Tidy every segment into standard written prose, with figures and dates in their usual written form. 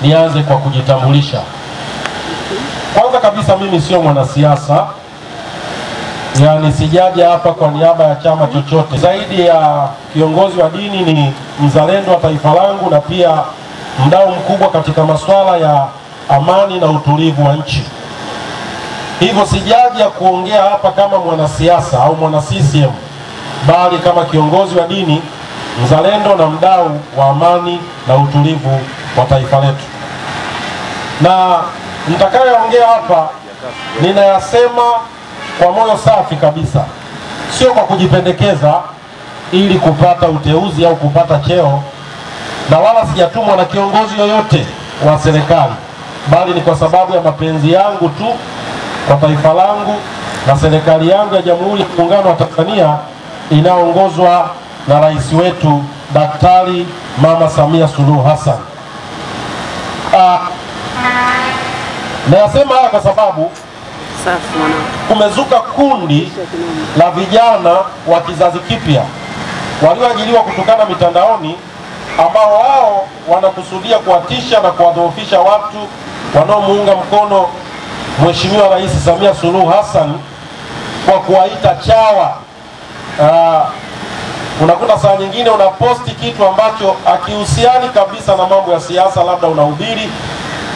Nianze kwa kujitambulisha. Kwanza kabisa mimi sio mwanasiasa. Yaani sijaja hapa kwa niaba ya chama chochote. Zaidi ya kiongozi wa dini ni mzalendo wa taifa langu na pia mdau mkubwa katika masuala ya amani na utulivu wa nchi. Hivyo sijaja kuongea hapa kama mwanasiasa au mwana CCM, bali kama kiongozi wa dini, mzalendo na mdau wa amani na utulivu wa taifa letu. Na nitakayoongea hapa ninayasema kwa moyo safi kabisa, sio kwa kujipendekeza ili kupata uteuzi au kupata cheo, na wala sijatumwa na kiongozi yoyote wa serikali, bali ni kwa sababu ya mapenzi yangu tu kwa taifa langu na serikali yangu ya Jamhuri ya Muungano wa Tanzania inayoongozwa na rais wetu Daktari Mama Samia Suluhu Hassan. Nayasema haya kwa sababu kumezuka kundi la vijana wa kizazi kipya walioajiriwa kutokana mitandaoni, ambao wao wanakusudia kuwatisha na kuwadhoofisha watu wanaomuunga mkono Mheshimiwa Rais Samia Suluhu Hassan kwa kuwaita chawa. Unakuta saa nyingine unaposti kitu ambacho hakihusiani kabisa na mambo ya siasa, labda unahubiri,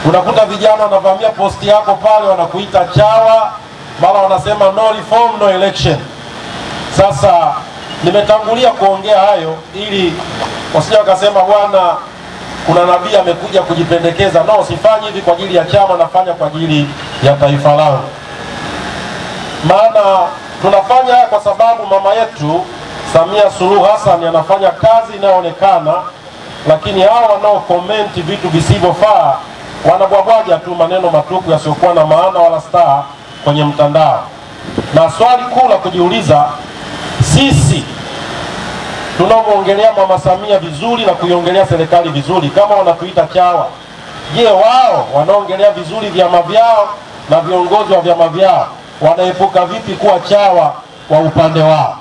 unakuta vijana wanavamia posti yako pale wanakuita chawa, mara wanasema no reform no election. Sasa nimetangulia kuongea hayo ili wasije wakasema bwana kuna nabii amekuja kujipendekeza. No, sifanyi hivi kwa ajili ya chama, nafanya kwa ajili ya taifa langu. Maana tunafanya haya kwa sababu mama yetu Samia Suluhu Hassan anafanya kazi inayoonekana, lakini hao wanaokomenti vitu visivyofaa wanabwabwaja tu maneno matupu yasiyokuwa na maana wala staa kwenye mtandao. Na swali kuu la kujiuliza, sisi tunaoongelea mama Samia vizuri na kuiongelea serikali vizuri, kama wanatuita chawa, je, wao wanaongelea vizuri vyama vyao na viongozi wa vyama vyao wanaepuka vipi kuwa chawa wa upande wao?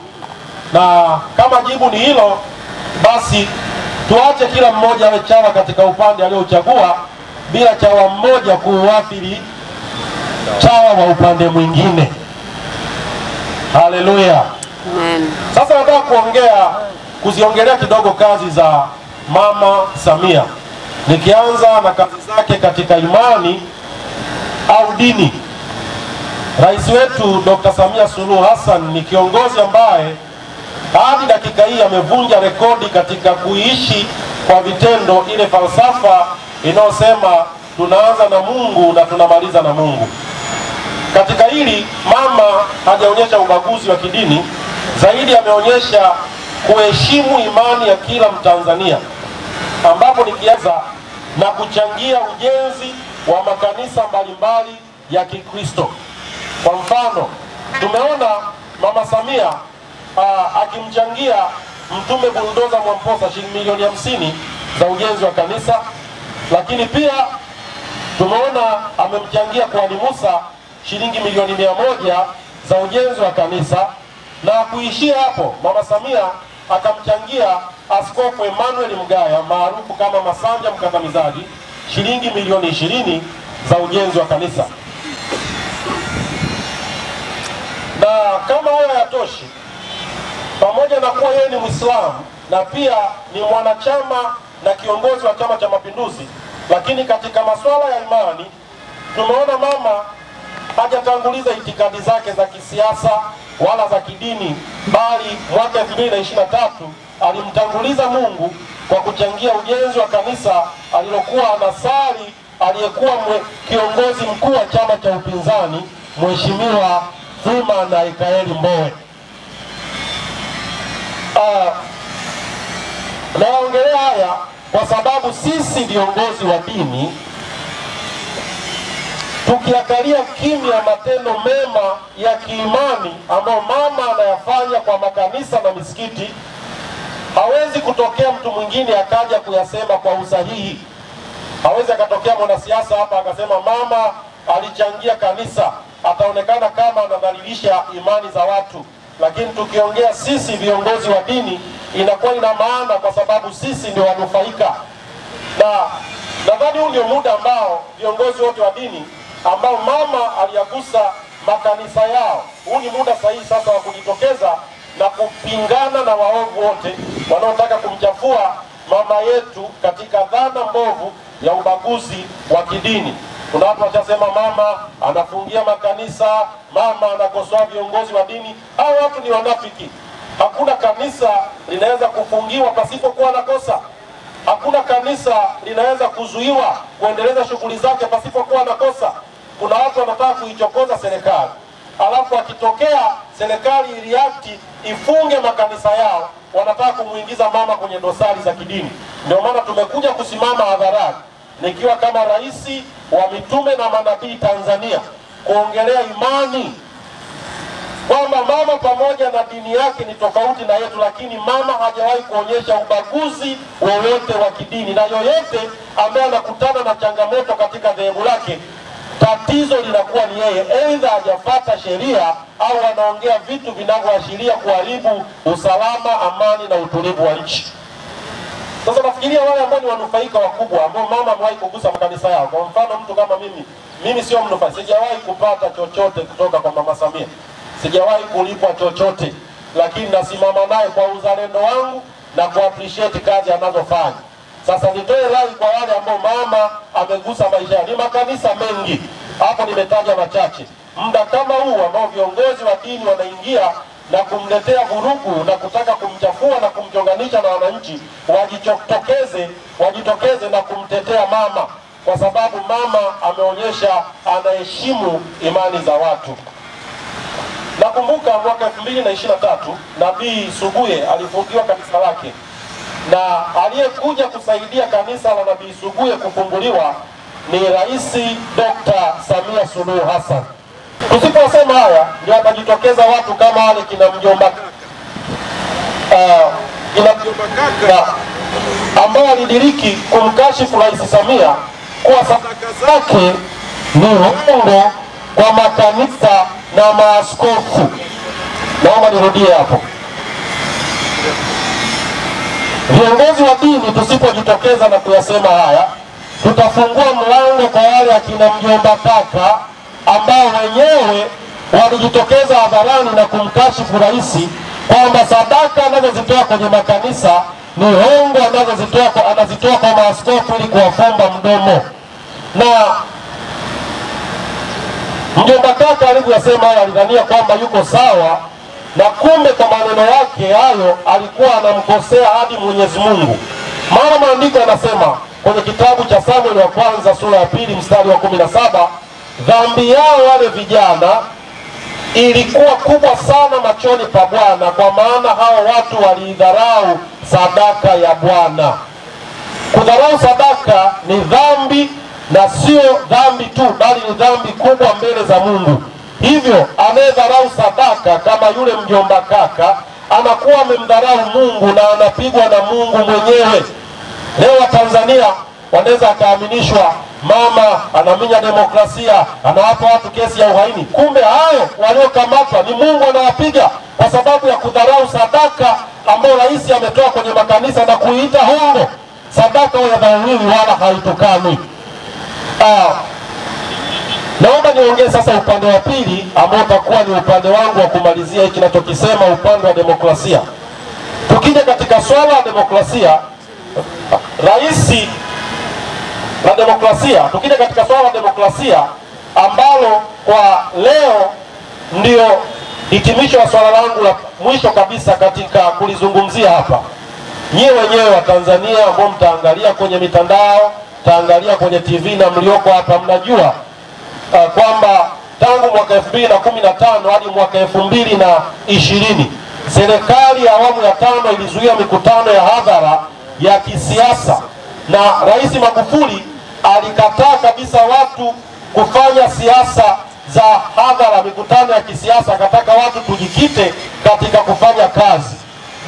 Na kama jibu ni hilo, basi tuache kila mmoja awe chawa katika upande aliochagua, bila chawa mmoja kuuathiri chawa wa upande mwingine. Haleluya. Amen. Sasa nataka kuziongelea kidogo kazi za mama Samia, nikianza na kazi zake katika imani au dini. Rais wetu Dr. Samia Suluhu Hassan ni kiongozi ambaye hadi dakika hii amevunja rekodi katika kuishi kwa vitendo ile falsafa inayosema tunaanza na Mungu na tunamaliza na Mungu. Katika hili mama hajaonyesha ubaguzi wa kidini, zaidi ameonyesha kuheshimu imani ya kila Mtanzania, ambapo nikianza na kuchangia ujenzi wa makanisa mbalimbali ya Kikristo. Kwa mfano, tumeona mama Samia akimchangia Mtume Bulldozer Mwamposa shilingi milioni 50 za ujenzi wa kanisa, lakini pia tumeona amemchangia Kwani Musa shilingi milioni 100 za ujenzi wa kanisa. Na kuishia hapo, mama Samia akamchangia Askofu Emmanuel Mgaya maarufu kama Masanja Mkandamizaji shilingi milioni 20 za ujenzi wa kanisa. Na kama hayo hayatoshi, pamoja na kuwa yeye ni Muislamu na pia ni mwanachama na kiongozi wa Chama cha Mapinduzi, lakini katika masuala ya imani tumeona mama hajatanguliza itikadi zake za kisiasa wala za kidini, bali mwaka 2023 alimtanguliza Mungu kwa kuchangia ujenzi wa kanisa alilokuwa anasali aliyekuwa kiongozi mkuu wa chama cha upinzani Mheshimiwa Freeman Aikaeli Mbowe. Naongelea haya kwa sababu sisi viongozi wa dini tukiangalia kimya matendo mema ya kiimani ambayo mama anayafanya kwa makanisa na misikiti, hawezi kutokea mtu mwingine akaja kuyasema kwa usahihi. Hawezi akatokea mwanasiasa hapa akasema mama alichangia kanisa, ataonekana kama anadhalilisha imani za watu. Lakini tukiongea sisi viongozi wa dini inakuwa ina maana, kwa sababu sisi ndio wanufaika. Na Nadhani huu ndio muda ambao viongozi wote wa dini ambao mama aliyagusa makanisa yao, huu ni muda sahihi sasa wa kujitokeza na kupingana na waovu wote wanaotaka kumchafua mama yetu katika dhana mbovu ya ubaguzi wa kidini. Kuna watu wachasema mama anafungia makanisa, mama anakosoa viongozi wa dini. Hao watu ni wanafiki. Hakuna kanisa linaweza kufungiwa pasipokuwa na kosa. Hakuna kanisa linaweza kuzuiwa kuendeleza shughuli zake pasipokuwa na kosa. Kuna watu wanataka kuichokoza serikali, alafu akitokea serikali iliakti ifunge makanisa yao, wanataka kumuingiza mama kwenye dosari za kidini. Ndio maana tumekuja kusimama hadharani nikiwa kama rais wa mitume na manabii Tanzania kuongelea imani, kwamba mama pamoja na dini yake ni tofauti na yetu, lakini mama hajawahi kuonyesha ubaguzi wowote wa kidini, na yoyote ambaye anakutana na changamoto katika dhehebu lake, tatizo linakuwa ni yeye, aidha hajafuata sheria au anaongea vitu vinavyoashiria kuharibu usalama, amani na utulivu wa nchi. Sasa nafikiria wale ambao ni wanufaika wakubwa ambao mama amewahi kugusa makanisa yao. Kwa mfano mtu kama mimi sio mnufaika, sijawahi kupata chochote kutoka kwa Mama Samia. Sijawahi kulipwa chochote, lakini nasimama naye kwa uzalendo wangu na kuappreciate kazi anazofanya. Sasa nitoe rai kwa wale ambao mama amegusa maisha yao. Ni makanisa mengi, hapo nimetaja machache. Muda kama huu ambao viongozi wa dini wanaingia na kumletea vurugu na kutaka kumchafua na kumchonganisha na wananchi, wajitokeze na kumtetea mama, kwa sababu mama ameonyesha anaheshimu imani za watu. Nakumbuka mwaka 2023 Nabii Suguye alifungiwa kanisa lake, na aliyekuja kusaidia kanisa la Nabii Suguye kufunguliwa ni Rais Dr. Samia Suluhu Hassan. Tusiposema haya ndio atajitokeza watu kama wale kina mjomba kaka ambao walidiriki kumkashifu Rais Samia kuwa sadaka zake ni hongo kwa makanisa na maaskofu. Naomba nirudie hapo. Viongozi wa dini tusipojitokeza na kuyasema haya, tutafungua mlango kwa wale akina mjomba kaka ambao wenyewe walijitokeza hadharani na kumkashifu rais kwamba sadaka anazozitoa kwenye makanisa ni hongo anazitoa kwa maaskofu ili kuwafumba mdomo. Na mjomba kaka alivyosema hayo alidhania kwamba yuko sawa, na kumbe kwa maneno yake hayo alikuwa anamkosea hadi Mwenyezi Mungu. Maana maandiko yanasema kwenye kitabu cha Samueli wa kwanza sura ya 2 mstari wa 17, dhambi yao wale vijana ilikuwa kubwa sana machoni pa Bwana, kwa maana hao watu waliidharau sadaka ya Bwana. Kudharau sadaka ni dhambi, na sio dhambi tu, bali ni dhambi kubwa mbele za Mungu. Hivyo anayedharau sadaka kama yule mjomba kaka anakuwa amemdharau Mungu na anapigwa na Mungu mwenyewe. Leo Tanzania wanaweza akaaminishwa mama anaminya demokrasia, anawapa watu kesi ya uhaini. Kumbe hayo waliokamatwa ni Mungu anawapiga kwa sababu ya kudharau sadaka ambayo rais ametoa kwenye makanisa na kuiita hongo. Sadaka ya dharuri wala haitukani. Naomba niongee sasa upande wa pili ambao utakuwa ni upande wangu wa kumalizia hiki ninachokisema, upande wa demokrasia. Tukija katika swala la demokrasia, tukija katika swala la demokrasia ambalo kwa leo ndio hitimisho la swala langu la mwisho kabisa katika kulizungumzia hapa. Nyie wenyewe wa Tanzania ambao mtaangalia kwenye mitandao, taangalia kwenye TV na mlioko hapa, mnajua kwamba tangu mwaka 2015 hadi mwaka 2020 serikali ya awamu ya 5 ilizuia mikutano ya hadhara ya kisiasa, na Rais Magufuli alikataa kabisa watu kufanya siasa za hadhara, mikutano ya kisiasa. Akataka watu tujikite katika kufanya kazi.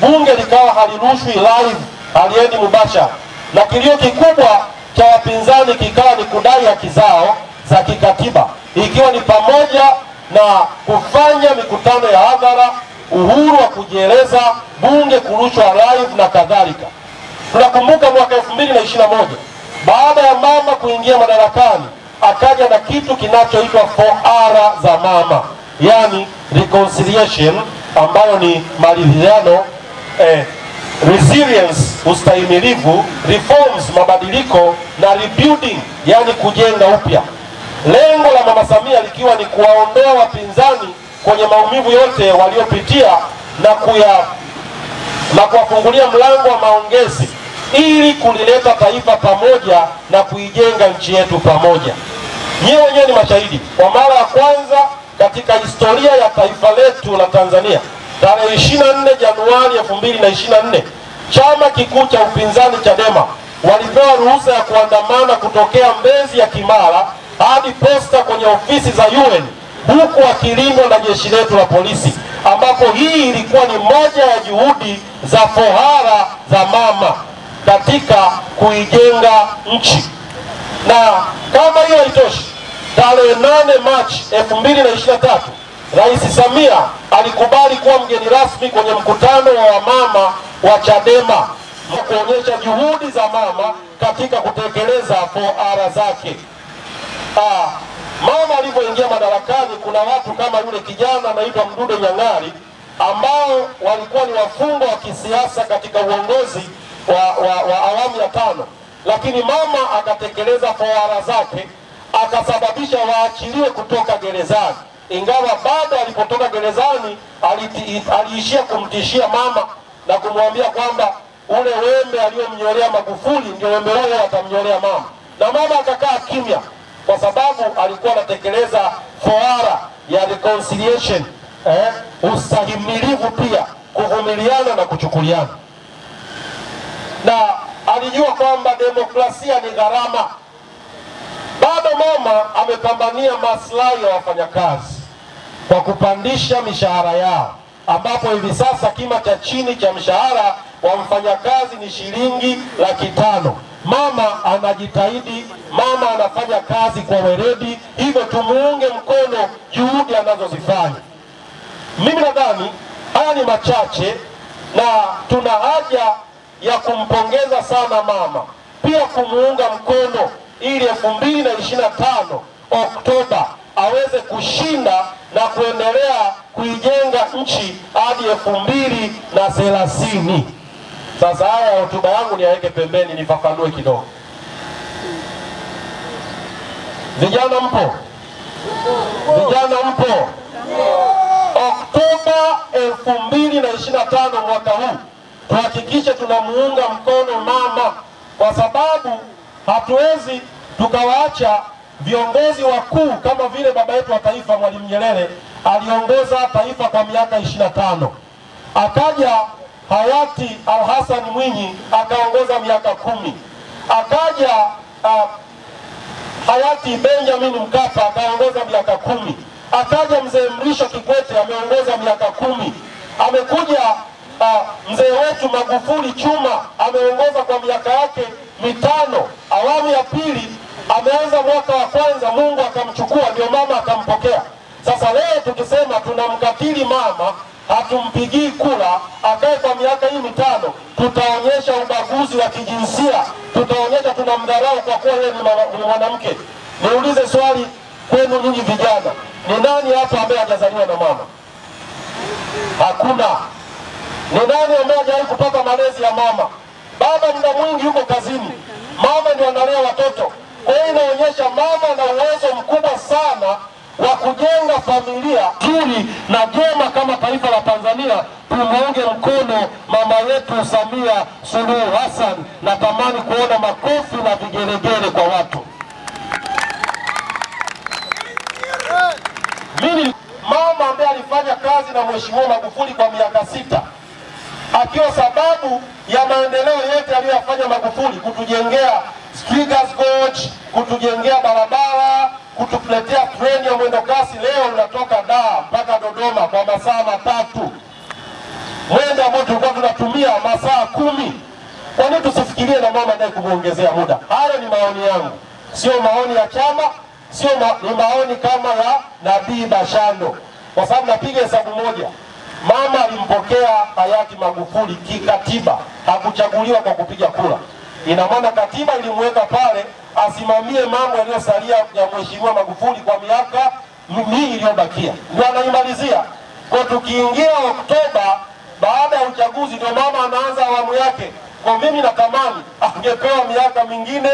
Bunge likawa halirushwi live, haliendi mubashara, na kilio kikubwa cha wapinzani kikawa ni kudai haki zao za kikatiba, ikiwa ni pamoja na kufanya mikutano ya hadhara, uhuru wa kujieleza, bunge kurushwa live na kadhalika. Tunakumbuka mwaka 2021 Baada ya mama kuingia madarakani, akaja na kitu kinachoitwa 4R za mama, yani reconciliation, ambayo ni maridhiano, resilience, ustahimilivu, reforms, mabadiliko, na rebuilding, yani kujenga upya. Lengo la Mama Samia likiwa ni kuwaondoa wapinzani kwenye maumivu yote waliopitia na kuwafungulia mlango wa maongezi ili kulileta taifa pamoja na kuijenga nchi yetu pamoja. Nyewe wenyewe ni mashahidi, kwa mara ya kwanza katika historia ya taifa letu la Tanzania, tarehe 24 Januari 2024, chama kikuu cha upinzani Chadema walipewa ruhusa ya kuandamana kutokea Mbezi ya Kimara hadi Posta kwenye ofisi za UN, huku wakilindwa na jeshi letu la polisi, ambapo hii ilikuwa ni moja ya juhudi za 4R za mama katika kuijenga nchi. Na kama hiyo haitoshi, tarehe 8 Machi 2023 Rais Samia alikubali kuwa mgeni rasmi kwenye mkutano wa wamama wa Chadema, kuonyesha juhudi za mama katika kutekeleza 4R zake. Mama alipoingia madarakani, kuna watu kama yule kijana anaitwa Mdude Nyang'ari ambao walikuwa ni wafungwa wa kisiasa katika uongozi wa awamu ya 5, lakini mama akatekeleza 4R zake, akasababisha waachiliwe kutoka gerezani, ingawa bado alipotoka gerezani aliishia kumtishia mama na kumwambia kwamba ule wembe aliyomnyolea Magufuli ndio wembe huo atamnyolea mama, na mama akakaa kimya kwa sababu alikuwa anatekeleza 4R ya reconciliation, ustahimilivu, pia kuvumiliana na kuchukuliana, na alijua kwamba demokrasia ni gharama. Bado mama amepambania maslahi ya wafanyakazi kwa kupandisha mishahara yao, ambapo hivi sasa kima cha chini cha mshahara wa mfanyakazi ni shilingi 500,000. Mama anajitahidi, mama anafanya kazi kwa weledi, hivyo tumuunge mkono juhudi anazozifanya. Mimi nadhani haya ni machache, na tuna haja ya kumpongeza sana mama, pia kumuunga mkono ili 2025 Oktoba aweze kushinda na kuendelea kuijenga nchi hadi 2030. Sasa haya hotuba yangu niweke pembeni, nifafanue kidogo. Vijana mpo? Vijana mpo? Oktoba 2025 mwaka huu tuhakikishe tunamuunga mkono mama, kwa sababu hatuwezi tukawaacha viongozi wakuu kama vile baba yetu wa taifa Mwalimu Nyerere aliongoza taifa kwa miaka 25, akaja hayati Al-Hassan Mwinyi akaongoza miaka 10, akaja hayati Benjamin Mkapa akaongoza miaka 10, akaja mzee Mrisho Kikwete ameongoza miaka 10, amekuja mzee wetu Magufuli Chuma ameongoza kwa miaka yake 5. Awamu ya pili ameanza mwaka wa kwanza, Mungu akamchukua, ndio mama akampokea. Sasa leo tukisema tunamkatili mama, hatumpigii kura akae kwa miaka hii 5, tutaonyesha ubaguzi wa kijinsia, tutaonyesha tunamdharau kwa kuwa yeye ni mwanamke. Niulize swali kwenu nyinyi vijana, ni nani hapa ambaye hajazaliwa na mama? Hakuna. Ni nani ambaye hajawahi kupata malezi ya mama? Baba muda mwingi yuko kazini, mama ndio analea watoto. Kwa hiyo inaonyesha mama na uwezo mkubwa sana wa kujenga familia nzuri na jema. Kama taifa la Tanzania tumuunge mkono mama yetu Samia Suluhu Hassan. Natamani kuona makofi na vigelegele kwa watu. Mimi mama ambaye alifanya kazi na Mheshimiwa Magufuli kwa miaka 6, akiwa sababu ya maendeleo yote aliyofanya Magufuli, kutujengea Strigas Gorge, kutujengea barabara, kutuletea treni ya mwendo kasi. Leo unatoka Dar mpaka Dodoma kwa masaa 3, mwendo ambao tulikuwa tunatumia masaa 10. Kwa nini tusifikirie na mama naye kumuongezea muda? Hayo ni maoni yangu, sio maoni ya chama, ni maoni kama ya Nabii Bashando, kwa sababu napiga hesabu moja. Mama alimpokea hayati Magufuli kikatiba, hakuchaguliwa kwa kupiga kura. Ina maana katiba ilimweka pale asimamie mambo yaliyosalia ya Mheshimiwa Magufuli kwa miaka hii iliyobakia. Ndio anaimalizia. Kwa tukiingia Oktoba baada ya uchaguzi ndio mama anaanza awamu yake. Kwa mimi natamani angepewa miaka mingine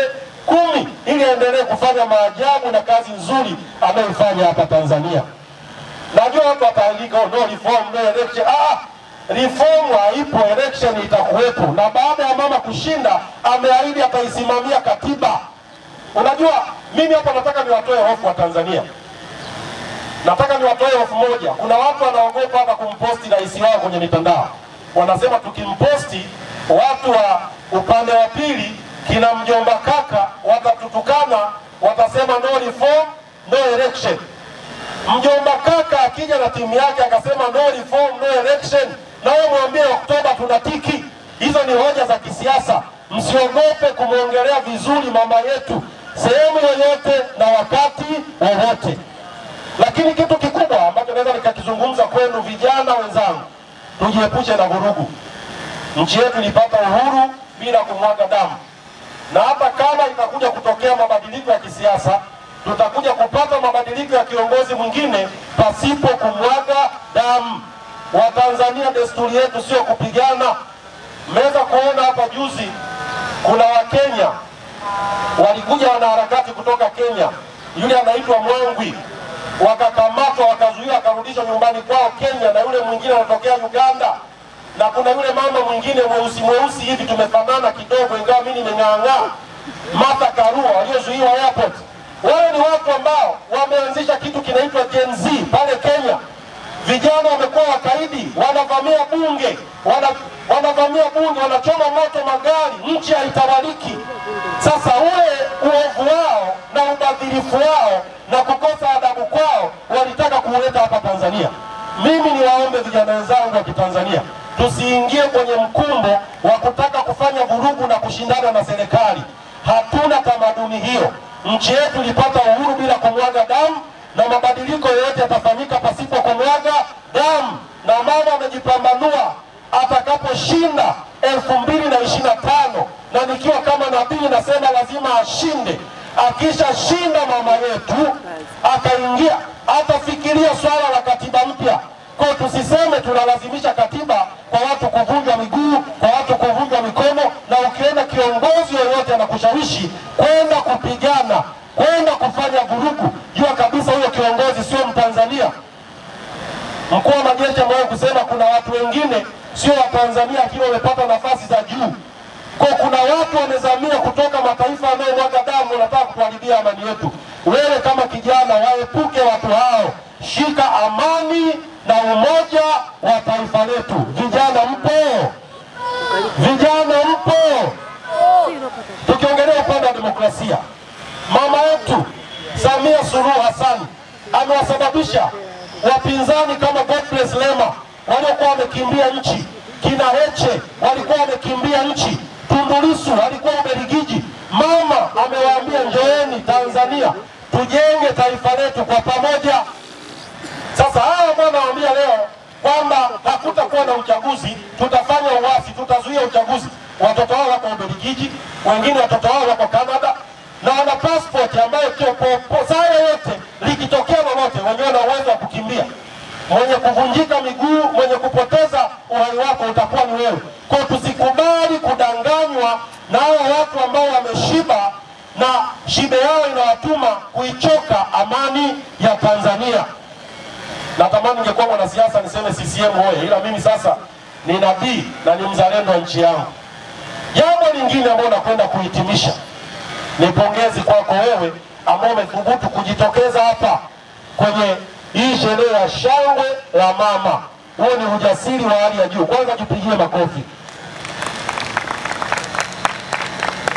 10 ili aendelee kufanya maajabu na kazi nzuri anayoifanya hapa Tanzania. Najua watu wataandika no reform, no election. Reform haipo, election itakuwepo. Na baada ya mama kushinda ameahidi ataisimamia katiba. Unajua mimi hapa nataka niwatoe hofu wa Tanzania. Nataka niwatoe hofu moja. Kuna watu wanaogopa hata kumposti rais wao kwenye mitandao. Wanasema tukimposti watu wa upande wa pili kina mjomba kaka watatutukana, watasema no reform, no election. Mjomba kaka akija na timu yake akasema no reform, no election, na wewe mwambie Oktoba tunatiki. Hizo ni hoja za kisiasa. Msiogope kumuongelea vizuri mama yetu sehemu yoyote na wakati wowote. Lakini kitu kikubwa ambacho naweza nikakizungumza kwenu vijana wenzangu, tujiepushe na vurugu. Nchi yetu ilipata uhuru bila kumwaga damu. Na hata kama itakuja kutokea mabadiliko ya kisiasa, tutakuja kupata mabadiliko ya kiongozi mwingine pasipo kumwaga damu. Watanzania desturi yetu sio kupigana. Mmeweza kuona hapa juzi kuna Wakenya walikuja wanaharakati kutoka Kenya. Yule anaitwa Mwangwi wakakamatwa, wakazuiwa, wakarudishwa nyumbani kwao Kenya, na yule mwingine anatokea Uganda. Na kuna yule mama mwingine mweusi hivi tumefanana kidogo ingawa mimi nimeng'ang'aa, Martha Karua, waliozuiwa airport. Wale ni watu ambao wameanzisha kitu kinaitwa Gen Z pale Kenya. Vijana wamekuwa wakaidi, wanavamia bunge, wanachoma moto magari, nchi haitawaliki. Sasa ule uovu wao na ubadhirifu wao na kukosa adabu kwao walitaka kuuleta hapa Tanzania. Mimi niwaombe vijana wenzangu wa Kitanzania, tusiingie kwenye mkumbo wa kutaka kufanya vurugu na kushindana na serikali. Hatuna tamaduni hiyo. Nchi yetu ilipata uhuru bila kumwaga damu, na mabadiliko yote yatafanyika pasipo kumwaga damu. Na mama amejipambanua atakaposhinda 2025, na nikiwa kama nabii nasema lazima ashinde. Akisha shinda mama yetu akaingia, atafikiria swala la katiba mpya. Kwa tusiseme tunalazimisha katiba kwa watu kuvunjwa miguu, kwa watu kuvunjwa mikono. Na ukiona kiongozi yoyote anakushawishi kwenda kupigana, kwenda kufanya vurugu, jua kabisa huyo kiongozi sio Mtanzania. Mkuu wa majeshi amewahi kusema kuna watu wengine sio wa Tanzania lakini wamepata nafasi za juu. Kwa kuna watu wamezamia kutoka mataifa yanayomwaga damu, wanataka kutuharibia amani yetu. Wewe kama kijana waepuke watu hao. Shika amani na umoja wa taifa letu. Vijana mpo? Vijana mpo? Tukiongelea upande wa demokrasia, mama yetu Samia Suluhu Hassan amewasababisha wapinzani kama Godbless Lema waliokuwa wamekimbia nchi, kina Heche walikuwa wamekimbia nchi, Tundu Lissu walikuwa Ubelgiji. Mama amewaambia njoeni Tanzania tujenge taifa letu kwa pamoja. Sasa hao ambao nawaambia leo kwamba hakutakuwa na uchaguzi, tutafanya uasi, tutazuia uchaguzi, watoto wao wako Ubelgiji, wengine watoto wao wako Canada, na wana passport ambayo saa yote likitokea lolote wenyewe na uwezo wa kukimbia. Mwenye kuvunjika miguu, mwenye kupoteza uhai wako utakuwa ni wewe. Kwa tusikubali kudanganywa na hao watu ambao wameshiba na shibe yao inawatuma kuichoka amani ya Tanzania. Natamani ningekuwa mwanasiasa niseme CCM hoye, ila mimi sasa ni nabii na ni mzalendo wa nchi yangu. Jambo lingine ambalo nakwenda kuhitimisha ni pongezi kwako wewe ambao umethubutu kujitokeza hapa kwenye hii sherehe ya shangwe la mama. Huo ni ujasiri wa hali ya juu. Kwanza jipigie makofi.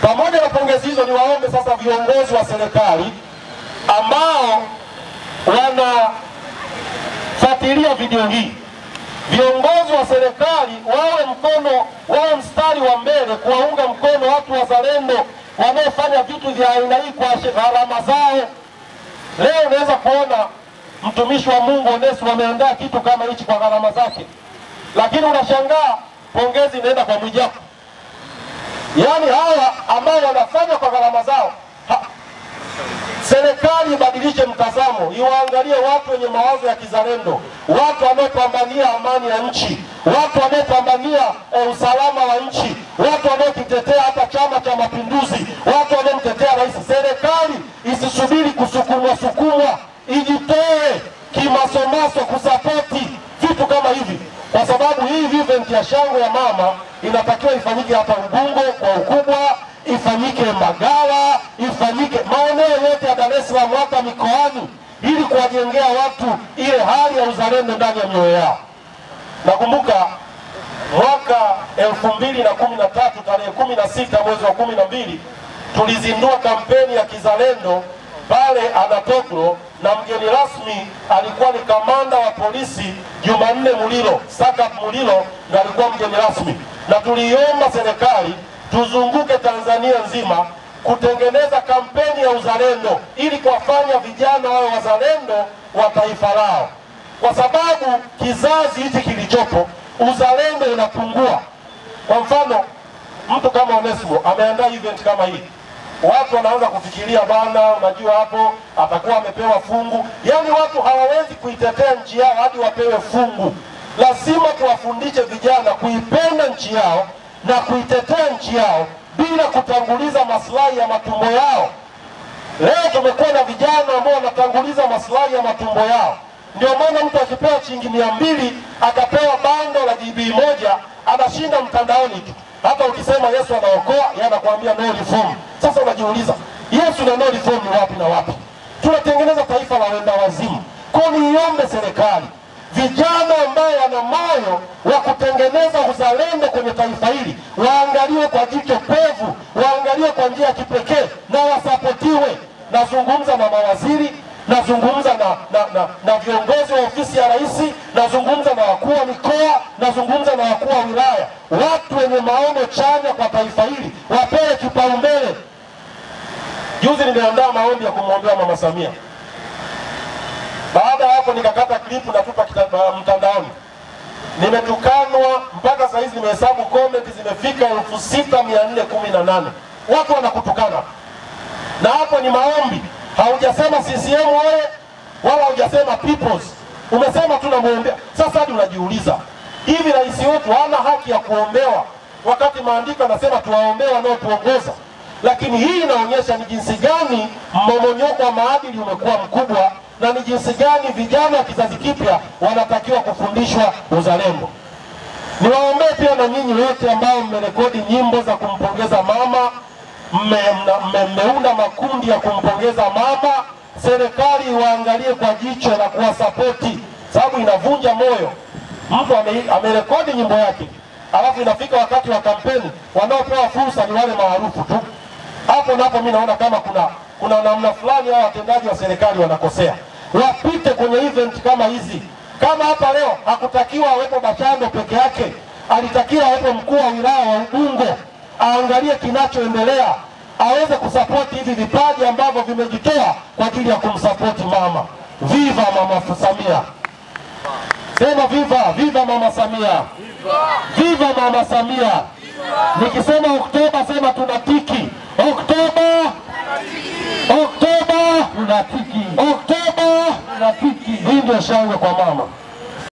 Pamoja na pongezi hizo, ni waombe sasa viongozi wa serikali ambao wanafuatilia video hii, viongozi wa serikali wawe mstari wa mbele kuwaunga mkono watu wazalendo wanaofanya vitu vya aina hii kwa gharama zao. Leo unaweza kuona mtumishi wa Mungu Onesmo ameandaa kitu kama hichi kwa gharama zake, lakini unashangaa pongezi inaenda kwa Mwijaku. Yaani hawa ambao wanafanya kwa gharama zao. Serikali ibadilishe mtazamo, iwaangalie watu wenye mawazo ya kizalendo, watu wanaopambania amani ya nchi, watu wanaopambania usalama wa nchi, watu wanaokitetea hata Chama cha Mapinduzi, watu wanaomtetea rais. Serikali isisubiri kusukumwa, ijitoe kimasomaso kusapoti vitu kama hivi, kwa sababu hii event ya shangwe ya mama inatakiwa ifanyike hapa Ubungo kwa ukubwa, ifanyike Mbagala, ifanyike maeneo yote ya Dar es Salaam, hata mikoani, ili kuwajengea watu ile hali ya uzalendo ndani ya mioyo yao. Nakumbuka mwaka 2013 tarehe 16 mwezi wa 12 tulizindua kampeni ya kizalendo pale Anatoglo, na mgeni rasmi alikuwa ni kamanda wa polisi Jumanne Mulilo, Sakap Mulilo, na alikuwa mgeni rasmi, na tuliomba serikali tuzunguke Tanzania nzima kutengeneza kampeni ya uzalendo ili kuwafanya vijana wawe wazalendo wa taifa lao, kwa sababu kizazi hichi kilichopo uzalendo unapungua. Kwa mfano, mtu kama Onesmo ameandaa event kama hii, watu wanaanza kufikiria bana, unajua hapo atakuwa amepewa fungu. Yaani watu hawawezi kuitetea nchi yao hadi wapewe fungu. Lazima tuwafundishe vijana kuipenda nchi yao na kuitetea nchi yao bila kutanguliza maslahi ya matumbo yao. Leo tumekuwa na vijana ambao wanatanguliza maslahi ya matumbo yao. Ndio maana mtu akipewa shilingi 200 akapewa bando la GB 1 anashinda mtandaoni tu. Hata ukisema Yesu anaokoa, yeye anakuambia no reform. Sasa unajiuliza, Yesu na no reform ni wapi na wapi? Tunatengeneza taifa la wenda wazimu. Kwa niombe serikali, vijana ambao wana moyo wa kutengeneza uzalendo kwenye taifa hili waangaliwe kwa jicho pevu, waangaliwe kwa njia ya kipekee na wasapotiwe. Nazungumza na mawaziri, nazungumza na viongozi wa ofisi ya rais, nazungumza na wakuu wa mikoa, nazungumza na wakuu wa wilaya. Watu wenye maono chanya kwa taifa hili wapewe kipaumbele. Juzi nimeandaa maombi ya kumwombea Mama Samia. Baada ya hapo nikakata klipu na tupa mtandaoni. Nimetukanwa mpaka saa hizi nimehesabu comment zimefika 6418. Watu wanakutukana. Na hapo ni maombi. Haujasema CCM wewe wala haujasema peoples. Umesema tu namuombea. Sasa hadi unajiuliza, hivi rais wetu hana haki ya kuombewa wakati maandiko yanasema tuwaombee wanaotuongoza? Lakini hii inaonyesha ni jinsi gani mmomonyoko wa maadili umekuwa mkubwa na ni jinsi gani vijana wa kizazi kipya wanatakiwa kufundishwa uzalendo. Niwaombee pia na nyinyi wote ambao mmerekodi nyimbo za kumpongeza mama, mmeunda makundi ya kumpongeza mama. Serikali waangalie kwa jicho la kuwasapoti, sababu inavunja moyo. Mtu amerekodi nyimbo yake, alafu inafika wakati wa kampeni, wanaopewa fursa ni wale maarufu tu. Hapo napo mimi naona kama kuna namna fulani hao watendaji wa serikali wanakosea. Wapite kwenye event kama hizi. Kama hapa leo hakutakiwa awepo Bachando peke yake, alitakiwa awepo mkuu wa wilaya wa Ubungo, aangalie kinachoendelea, aweze kusapoti hivi vipaji ambavyo vimejitoa kwa ajili ya kumsapoti mama. Viva Mama Samia! Sema viva, viva Mama Samia! Viva Mama Samia! Nikisema Oktoba sema tunatiki. Oktoba! Oktoba! Tunatiki. Oktoba! Tunatiki. Hii ndio shangwe kwa mama.